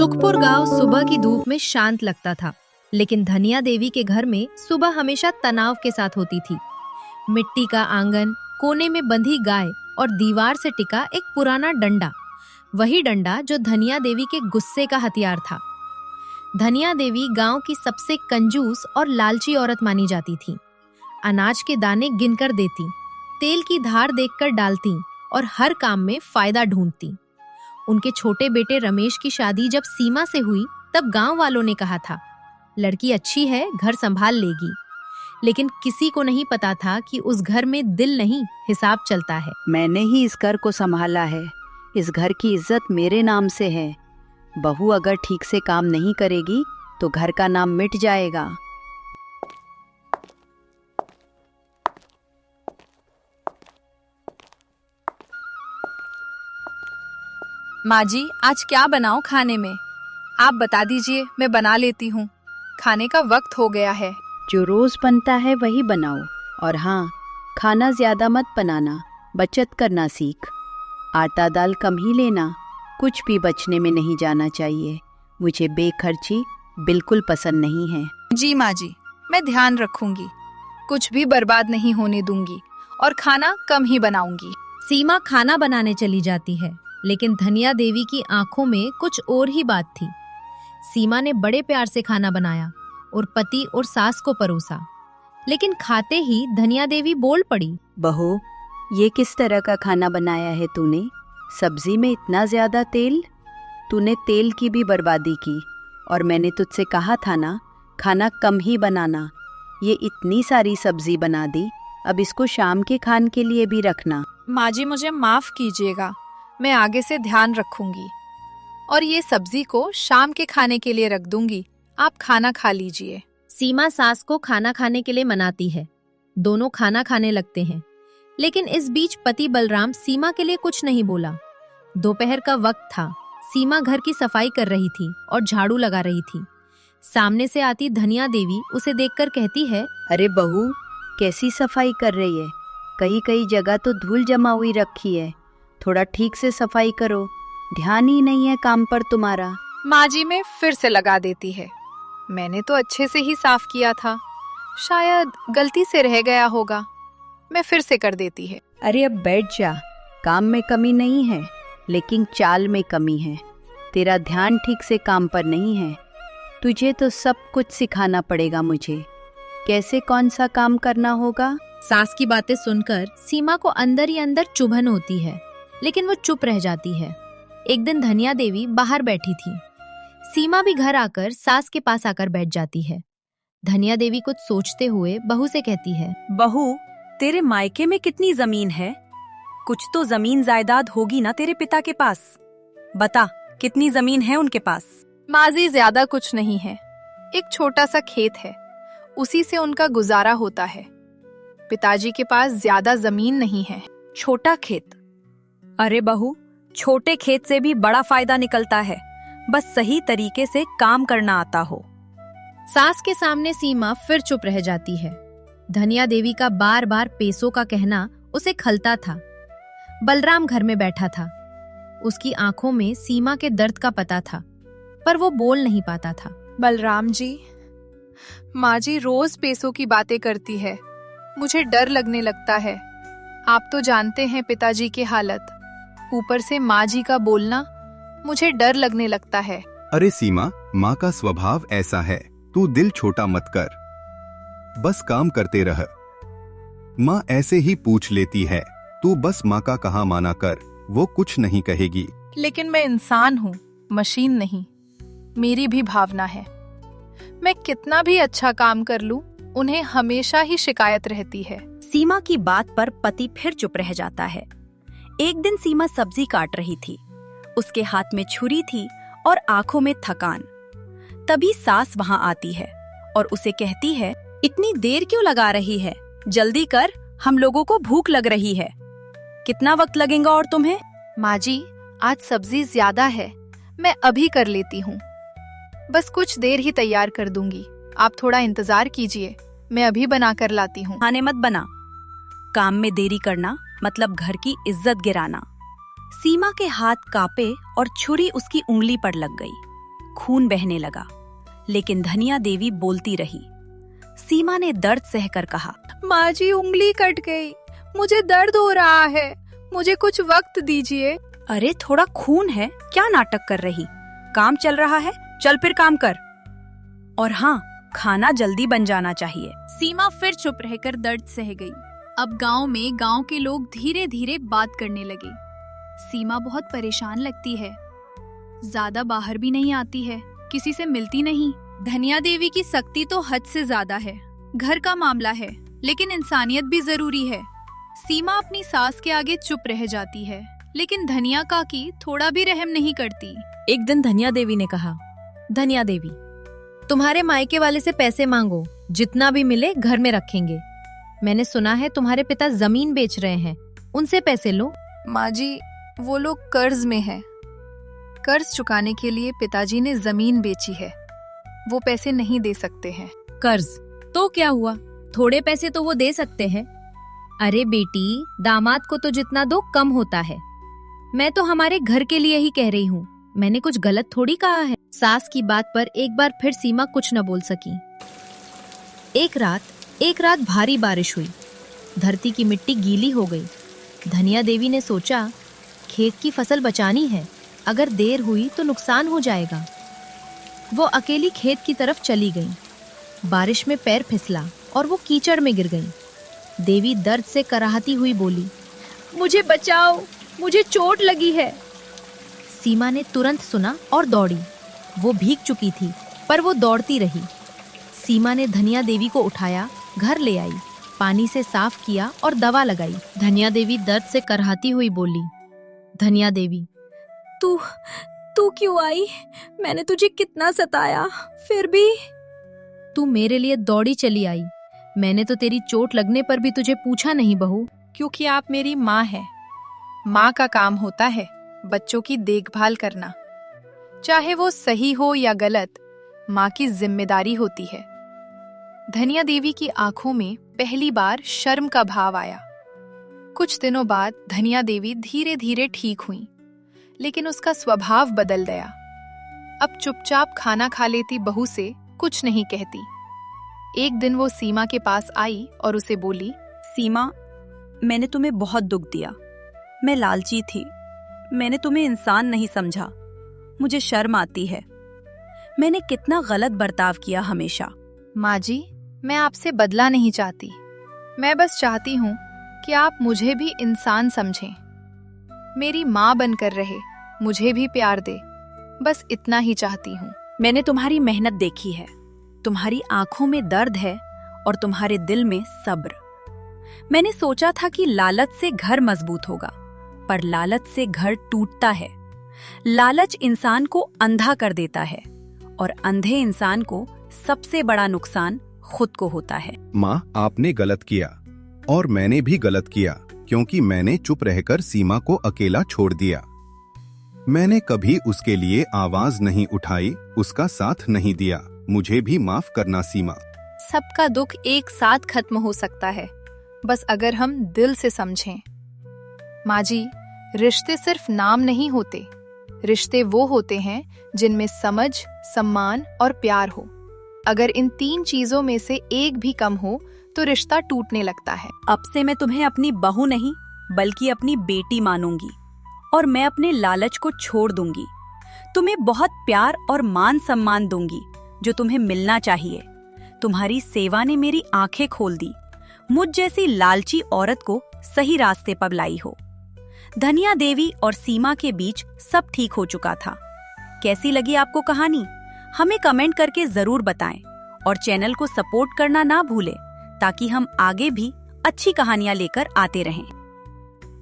सुखपुर गांव सुबह की धूप में शांत लगता था, लेकिन धनिया देवी के घर में सुबह हमेशा तनाव के साथ होती थी। मिट्टी का आंगन, कोने में बंधी गाय और दीवार से टिका एक पुराना डंडा, वही डंडा जो धनिया देवी के गुस्से का हथियार था। धनिया देवी गांव की सबसे कंजूस और लालची औरत मानी जाती थी। अनाज के दाने गिनकर देती, तेल की धार देखकर डालती और हर काम में फायदा ढूंढती। उनके छोटे बेटे रमेश की शादी जब सीमा से हुई, तब गांव वालों ने कहा था, लड़की अच्छी है, घर संभाल लेगी। लेकिन किसी को नहीं पता था कि उस घर में दिल नहीं, हिसाब चलता है। मैंने ही इस घर को संभाला है, इस घर की इज्जत मेरे नाम से है। बहू अगर ठीक से काम नहीं करेगी तो घर का नाम मिट जाएगा। माँ जी, आज क्या बनाऊं खाने में? आप बता दीजिए, मैं बना लेती हूँ। खाने का वक्त हो गया है। जो रोज बनता है वही बनाओ, और हाँ, खाना ज्यादा मत बनाना, बचत करना सीख। आटा दाल कम ही लेना, कुछ भी बचने में नहीं जाना चाहिए। मुझे बेखर्ची बिल्कुल पसंद नहीं है। जी माँ जी, मैं ध्यान रखूंगी, कुछ भी बर्बाद नहीं होने दूंगी और खाना कम ही बनाऊंगी। सीमा खाना बनाने चली जाती है, लेकिन धनिया देवी की आंखों में कुछ और ही बात थी। सीमा ने बड़े प्यार से खाना बनाया और पति और सास को परोसा, लेकिन खाते ही धनिया देवी बोल पड़ी, बहू, ये किस तरह का खाना बनाया है तूने? सब्जी में इतना ज्यादा तेल? तूने तेल की भी बर्बादी की, और मैंने तुझसे कहा था ना, खाना कम ही बनाना। ये इतनी सारी सब्जी बना दी, अब इसको शाम के खान के लिए भी रखना। माँ जी, मुझे माफ कीजिएगा, मैं आगे से ध्यान रखूंगी और ये सब्जी को शाम के खाने के लिए रख दूंगी। आप खाना खा लीजिए। सीमा सास को खाना खाने के लिए मनाती है। दोनों खाना खाने लगते हैं, लेकिन इस बीच पति बलराम सीमा के लिए कुछ नहीं बोला। दोपहर का वक्त था। सीमा घर की सफाई कर रही थी और झाड़ू लगा रही थी। सामने से आती धनिया देवी उसे देखकर कहती है, अरे बहू, कैसी सफाई कर रही है? कई कई जगह तो धूल जमा हुई रखी है, थोड़ा ठीक से सफाई करो। ध्यान ही नहीं है काम पर तुम्हारा। माँ जी, में फिर से लगा देती है। मैंने तो अच्छे से ही साफ किया था, शायद गलती से रह गया होगा, मैं फिर से कर देती है। अरे अब बैठ जा। काम में कमी नहीं है, लेकिन चाल में कमी है। तेरा ध्यान ठीक से काम पर नहीं है। तुझे तो सब कुछ सिखाना पड़ेगा मुझे, कैसे कौन सा काम करना होगा। सास की बातें सुनकर सीमा को अंदर ही अंदर चुभन होती है, लेकिन वो चुप रह जाती है। एक दिन धनिया देवी बाहर बैठी थी। सीमा भी घर आकर सास के पास आकर बैठ जाती है। धनिया देवी कुछ सोचते हुए बहू से कहती है, बहू, तेरे मायके में कितनी जमीन है? कुछ तो जमीन जायदाद होगी ना तेरे पिता के पास। बता, कितनी जमीन है उनके पास? माँ जी, ज्यादा कुछ नहीं है, एक छोटा सा खेत है, उसी से उनका गुजारा होता है। पिताजी के पास ज्यादा जमीन नहीं है। छोटा खेत? अरे बहू, छोटे खेत से भी बड़ा फायदा निकलता है, बस सही तरीके से काम करना आता हो। सास के सामने सीमा फिर चुप रह जाती है। धनिया देवी का बार बार पैसों का कहना उसे खलता था। बलराम घर में बैठा था। उसकी आंखों में सीमा के दर्द का पता था, पर वो बोल नहीं पाता था। बलराम जी, माँ जी रोज पैसों की बातें करती है, मुझे डर लगने लगता है। आप तो जानते हैं पिताजी की हालत, ऊपर से माँ जी का बोलना, मुझे डर लगने लगता है। अरे सीमा, माँ का स्वभाव ऐसा है, तू दिल छोटा मत कर, बस काम करते रह। माँ ऐसे ही पूछ लेती है, तू बस माँ का कहा माना कर, वो कुछ नहीं कहेगी। लेकिन मैं इंसान हूँ, मशीन नहीं। मेरी भी भावना है। मैं कितना भी अच्छा काम कर लूं, उन्हें हमेशा ही शिकायत रहती है। सीमा की बात पर पति फिर चुप रह जाता है। एक दिन सीमा सब्जी काट रही थी। उसके हाथ में छुरी थी और आंखों में थकान। तभी सास वहां आती है और उसे कहती है, इतनी देर क्यों लगा रही है? जल्दी कर, हम लोगों को भूख लग रही है। कितना वक्त लगेगा और तुम्हें? माँ जी, आज सब्जी ज्यादा है, मैं अभी कर लेती हूँ, बस कुछ देर ही तैयार कर दूंगी। आप थोड़ा इंतजार कीजिए, मैं अभी बना कर लाती हूँ। खाने मत बना, काम में देरी करना मतलब घर की इज्जत गिराना। सीमा के हाथ कांपे और छुरी उसकी उंगली पर लग गई। खून बहने लगा, लेकिन धनिया देवी बोलती रही। सीमा ने दर्द सहकर कहा, माँ जी उंगली कट गई, मुझे दर्द हो रहा है, मुझे कुछ वक्त दीजिए। अरे थोड़ा खून है, क्या नाटक कर रही? काम चल रहा है, चल फिर काम कर। और हाँ, खाना जल्दी बन जाना चाहिए। सीमा फिर चुप रहकर दर्द सह गई। अब गांव में गांव के लोग धीरे धीरे बात करने लगे। सीमा बहुत परेशान लगती है, ज्यादा बाहर भी नहीं आती है, किसी से मिलती नहीं। धनिया देवी की सख्ती तो हद से ज्यादा है। घर का मामला है, लेकिन इंसानियत भी जरूरी है। सीमा अपनी सास के आगे चुप रह जाती है, लेकिन धनिया काकी थोड़ा भी रहम नहीं करती। एक दिन धनिया देवी ने कहा, धनिया देवी, तुम्हारे मायके वाले से पैसे मांगो, जितना भी मिले घर में रखेंगे। मैंने सुना है तुम्हारे पिता जमीन बेच रहे हैं, उनसे पैसे लो। माँ जी, वो लोग कर्ज में हैं। कर्ज चुकाने के लिए पिताजी ने जमीन बेची है, वो पैसे नहीं दे सकते हैं। कर्ज तो क्या हुआ, थोड़े पैसे तो वो दे सकते हैं। अरे बेटी, दामाद को तो जितना दो कम होता है। मैं तो हमारे घर के लिए ही कह रही हूँ, मैंने कुछ गलत थोड़ी कहा है। सास की बात पर एक बार फिर सीमा कुछ न बोल सकी। एक रात भारी बारिश हुई, धरती की मिट्टी गीली हो गई। धनिया देवी ने सोचा, खेत की फसल बचानी है, अगर देर हुई तो नुकसान हो जाएगा। वो अकेली खेत की तरफ चली गई। बारिश में पैर फिसला और वो कीचड़ में गिर गई। देवी दर्द से कराहती हुई बोली, मुझे बचाओ, मुझे चोट लगी है। सीमा ने तुरंत सुना और दौड़ी। वो भीग चुकी थी, पर वो दौड़ती रही। सीमा ने धनिया देवी को उठाया, घर ले आई, पानी से साफ किया और दवा लगाई। धनिया देवी दर्द से कराहती हुई बोली, धनिया देवी, तू क्यों आई? मैंने तुझे कितना सताया, फिर भी तू मेरे लिए दौड़ी चली आई। मैंने तो तेरी चोट लगने पर भी तुझे पूछा नहीं बहू। क्योंकि आप मेरी माँ हैं। माँ का काम होता है बच्चों की देखभाल करना, चाहे वो सही हो या गलत, माँ की जिम्मेदारी होती है। धनिया देवी की आंखों में पहली बार शर्म का भाव आया। कुछ दिनों बाद धनिया देवी धीरे धीरे ठीक हुई, लेकिन उसका स्वभाव बदल गया। अब चुपचाप खाना खा लेती बहू से कुछ नहीं कहती। एक दिन वो सीमा के पास आई और उसे बोली, सीमा, मैंने तुम्हें बहुत दुख दिया। मैं लालची थी, मैंने तुम्हें इंसान नहीं समझा। मुझे शर्म आती है, मैंने कितना गलत बर्ताव किया हमेशा। माँ जी, मैं आपसे बदला नहीं चाहती, मैं बस चाहती हूँ कि आप मुझे भी इंसान समझें, मेरी माँ बनकर रहे, मुझे भी प्यार दे, बस इतना ही चाहती हूँ। मैंने तुम्हारी मेहनत देखी है, तुम्हारी आंखों में दर्द है और तुम्हारे दिल में सब्र। मैंने सोचा था कि लालच से घर मजबूत होगा, पर लालच से घर टूटता है। लालच इंसान को अंधा कर देता है और अंधे इंसान को सबसे बड़ा नुकसान खुद को होता है। माँ, आपने गलत किया और मैंने भी गलत किया, क्योंकि मैंने चुप रहकर सीमा को अकेला छोड़ दिया। मैंने कभी उसके लिए आवाज नहीं उठाई, उसका साथ नहीं दिया। मुझे भी माफ करना सीमा। सबका दुख एक साथ खत्म हो सकता है, बस अगर हम दिल से समझें। माँ जी, रिश्ते सिर्फ नाम नहीं होते, रिश्ते वो होते हैं जिनमें समझ, सम्मान और प्यार हो। अगर इन 3 चीजों में से एक भी कम हो तो रिश्ता टूटने लगता है। अब से मैं तुम्हें अपनी बहू नहीं बल्कि अपनी बेटी मानूंगी और मैं अपने लालच को छोड़ दूंगी। तुम्हें बहुत प्यार और मान सम्मान दूंगी जो तुम्हें मिलना चाहिए। तुम्हारी सेवा ने मेरी आंखें खोल दी, मुझ जैसी लालची औरत को सही रास्ते पर लाई हो। धनिया देवी और सीमा के बीच सब ठीक हो चुका था। कैसी लगी आपको कहानी? हमें कमेंट करके जरूर बताएं और चैनल को सपोर्ट करना ना भूलें ताकि हम आगे भी अच्छी कहानियां लेकर आते रहें।